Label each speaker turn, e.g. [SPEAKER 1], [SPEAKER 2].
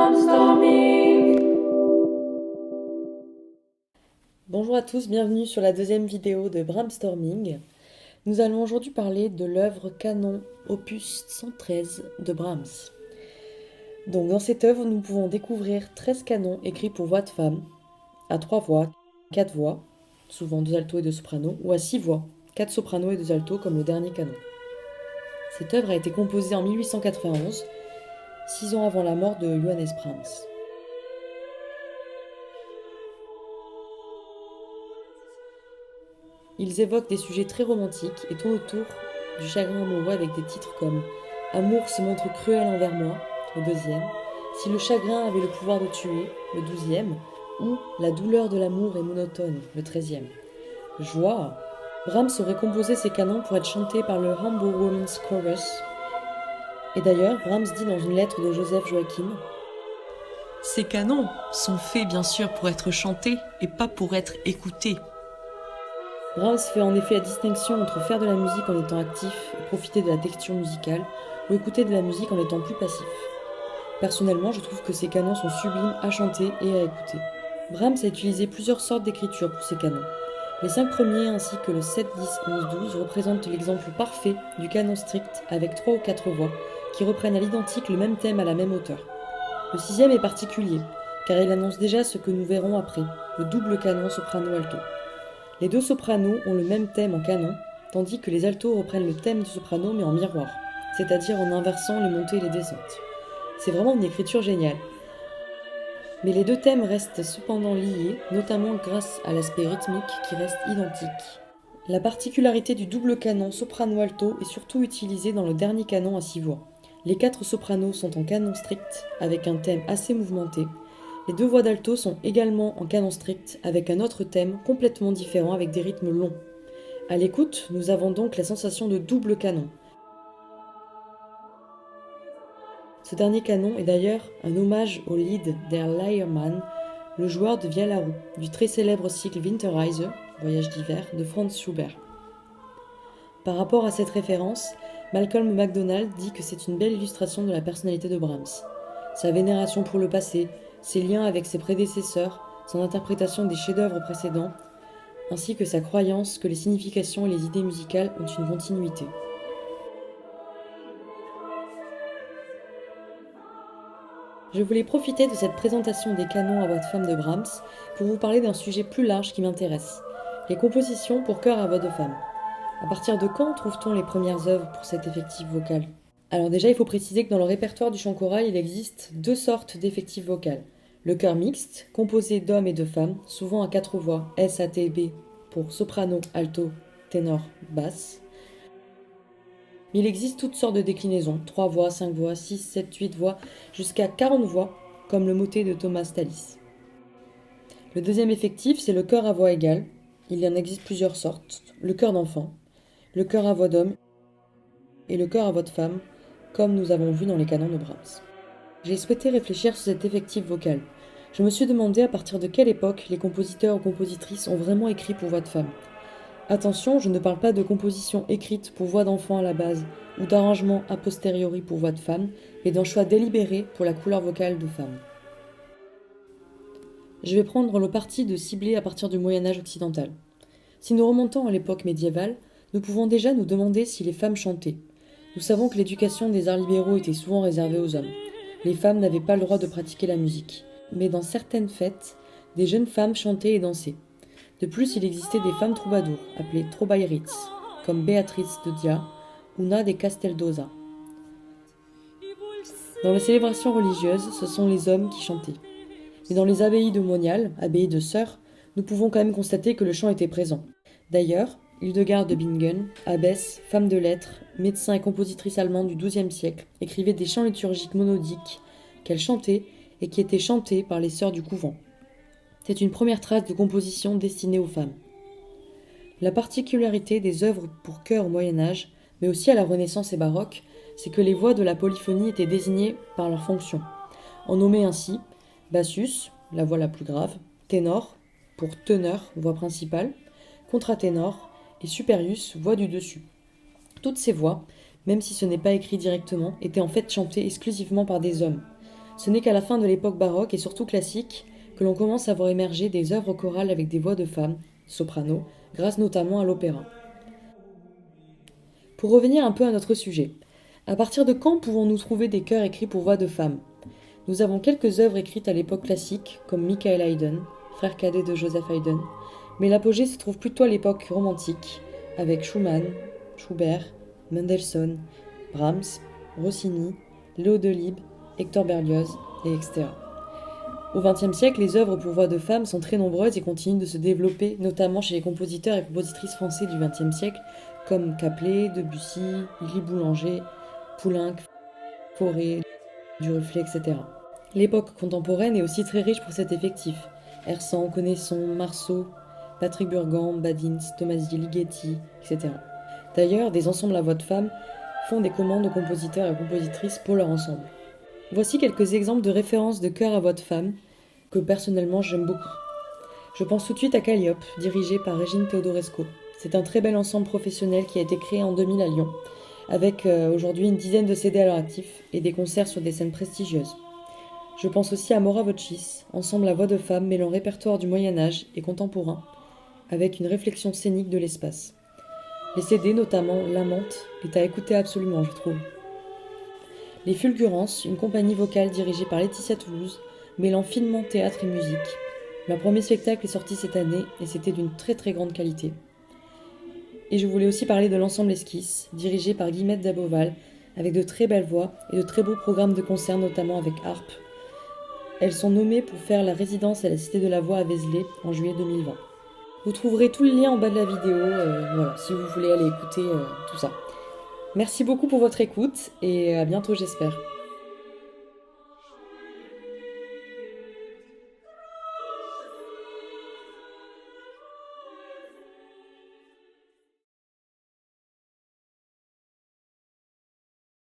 [SPEAKER 1] Brainstorming.
[SPEAKER 2] Bonjour à tous, bienvenue sur la deuxième vidéo de Brainstorming. Nous allons aujourd'hui parler de l'œuvre canon opus 113 de Brahms. Donc dans cette œuvre, nous pouvons découvrir 13 canons écrits pour voix de femme, à 3 voix, 4 voix, souvent 2 altos et 2 sopranos, ou à 6 voix, 4 sopranos et 2 altos comme le dernier canon. Cette œuvre a été composée en 1891, 6 ans avant la mort de Johannes Brahms. Ils évoquent des sujets très romantiques et tournent autour du chagrin amoureux avec des titres comme Amour se montre cruel envers moi, le deuxième, Si le chagrin avait le pouvoir de tuer, le 12e, ou La douleur de l'amour est monotone, le 13e. Joie! Brahms aurait composé ces canons pour être chantés par le Hamburg Women's Chorus. Et d'ailleurs, Brahms dit dans une lettre de Joseph Joachim
[SPEAKER 3] Ces canons sont faits bien sûr pour être chantés et pas pour être écoutés.
[SPEAKER 2] Brahms fait en effet la distinction entre faire de la musique en étant actif et profiter de la texture musicale, ou écouter de la musique en étant plus passif. Personnellement, je trouve que ces canons sont sublimes à chanter et à écouter. Brahms a utilisé plusieurs sortes d'écriture pour ces canons. Les 5 premiers ainsi que le 7, 10, 11, 12 représentent l'exemple parfait du canon strict avec 3 ou 4 voix qui reprennent à l'identique le même thème à la même hauteur. Le 6e est particulier car il annonce déjà ce que nous verrons après, le double canon soprano-alto. Les 2 sopranos ont le même thème en canon, tandis que les altos reprennent le thème du soprano mais en miroir, c'est-à-dire en inversant les montées et les descentes. C'est vraiment une écriture géniale. Mais les 2 thèmes restent cependant liés, notamment grâce à l'aspect rythmique qui reste identique. La particularité du double canon soprano-alto est surtout utilisée dans le dernier canon à 6 voix. Les 4 sopranos sont en canon strict, avec un thème assez mouvementé. Les 2 voix d'alto sont également en canon strict, avec un autre thème complètement différent avec des rythmes longs. À l'écoute, nous avons donc la sensation de double canon. Ce dernier canon est d'ailleurs un hommage au Lied der Leiermann, le joueur de vielle à roue, du très célèbre cycle Winterreise, Voyage d'hiver, de Franz Schubert. Par rapport à cette référence, Malcolm McDonald dit que c'est une belle illustration de la personnalité de Brahms. Sa vénération pour le passé, ses liens avec ses prédécesseurs, son interprétation des chefs-d'œuvre précédents, ainsi que sa croyance que les significations et les idées musicales ont une continuité. Je voulais profiter de cette présentation des canons à voix de femme de Brahms pour vous parler d'un sujet plus large qui m'intéresse, les compositions pour chœur à voix de femme. À partir de quand trouve-t-on les premières œuvres pour cet effectif vocal ? Alors déjà, il faut préciser que dans le répertoire du chant choral, il existe 2 sortes d'effectifs vocales. Le chœur mixte, composé d'hommes et de femmes, souvent à 4 voix, S, A, T, B, pour soprano, alto, ténor, basse. Mais il existe toutes sortes de déclinaisons, 3 voix, 5 voix, 6, 7, 8 voix, jusqu'à 40 voix, comme le motet de Thomas Tallis. Le deuxième effectif, c'est le chœur à voix égale. Il y en existe plusieurs sortes. Le chœur d'enfant, le chœur à voix d'homme et le chœur à voix de femme, comme nous avons vu dans les canons de Brahms. J'ai souhaité réfléchir sur cet effectif vocal. Je me suis demandé à partir de quelle époque les compositeurs ou compositrices ont vraiment écrit pour voix de femme. Attention, je ne parle pas de composition écrite pour voix d'enfant à la base, ou d'arrangement a posteriori pour voix de femme, mais d'un choix délibéré pour la couleur vocale de femme. Je vais prendre le parti de cibler à partir du Moyen-Âge occidental. Si nous remontons à l'époque médiévale, nous pouvons déjà nous demander si les femmes chantaient. Nous savons que l'éducation des arts libéraux était souvent réservée aux hommes. Les femmes n'avaient pas le droit de pratiquer la musique. Mais dans certaines fêtes, des jeunes femmes chantaient et dansaient. De plus, il existait des femmes troubadours, appelées Trobairitz, comme Béatrice de Dia ou Na de Casteldosa. Dans les célébrations religieuses, ce sont les hommes qui chantaient. Mais dans les abbayes de Monial, abbayes de sœurs, nous pouvons quand même constater que le chant était présent. D'ailleurs, Hildegard de Bingen, abbesse, femme de lettres, médecin et compositrice allemande du XIIe siècle, écrivait des chants liturgiques monodiques qu'elle chantait et qui étaient chantés par les sœurs du couvent. C'est une première trace de composition destinée aux femmes. La particularité des œuvres pour chœur au Moyen-Âge, mais aussi à la Renaissance et baroque, c'est que les voix de la polyphonie étaient désignées par leur fonction. On nommait ainsi bassus, la voix la plus grave, ténor, pour teneur, voix principale, contraténor, et superius, voix du dessus. Toutes ces voix, même si ce n'est pas écrit directement, étaient en fait chantées exclusivement par des hommes. Ce n'est qu'à la fin de l'époque baroque et surtout classique que l'on commence à voir émerger des œuvres chorales avec des voix de femmes, soprano, grâce notamment à l'opéra. Pour revenir un peu à notre sujet, à partir de quand pouvons-nous trouver des chœurs écrits pour voix de femmes? Nous avons quelques œuvres écrites à l'époque classique, comme Michael Haydn, frère cadet de Joseph Haydn, mais l'apogée se trouve plutôt à l'époque romantique, avec Schumann, Schubert, Mendelssohn, Brahms, Rossini, Léo Delibes, Hector Berlioz, et etc. Au XXe siècle, les œuvres pour voix de femmes sont très nombreuses et continuent de se développer, notamment chez les compositeurs et compositrices français du XXe siècle, comme Caplet, Debussy, Lily Boulanger, Poulenc, Fauré, Duruflé, etc. L'époque contemporaine est aussi très riche pour cet effectif. Hersan, Connaisson, Marceau, Patrick Burgan, Badins, Tomasi Ligeti, etc. D'ailleurs, des ensembles à voix de femmes font des commandes aux compositeurs et compositrices pour leur ensemble. Voici quelques exemples de références de chœurs à voix de femmes que personnellement j'aime beaucoup. Je pense tout de suite à Calliope, dirigé par Régine Teodorescu. C'est un très bel ensemble professionnel qui a été créé en 2000 à Lyon, avec aujourd'hui une dizaine de CD à leur actif et des concerts sur des scènes prestigieuses. Je pense aussi à Mora Vocis, ensemble à voix de femmes mêlant répertoire du Moyen-Âge et contemporain, avec une réflexion scénique de l'espace. Les CD, notamment L'Amante, est à écouter absolument, je trouve. Les Fulgurances, une compagnie vocale dirigée par Laetitia Toulouse, mêlant finement théâtre et musique. Leur premier spectacle est sorti cette année et c'était d'une très très grande qualité. Et je voulais aussi parler de l'ensemble Esquisse, dirigé par Guillemette Daboval, avec de très belles voix et de très beaux programmes de concerts, notamment avec harpe. Elles sont nommées pour faire la résidence à la Cité de la Voix à Vézelay en juillet 2020. Vous trouverez tout le lien en bas de la vidéo, voilà, si vous voulez aller écouter tout ça. Merci beaucoup pour votre écoute et à bientôt j'espère.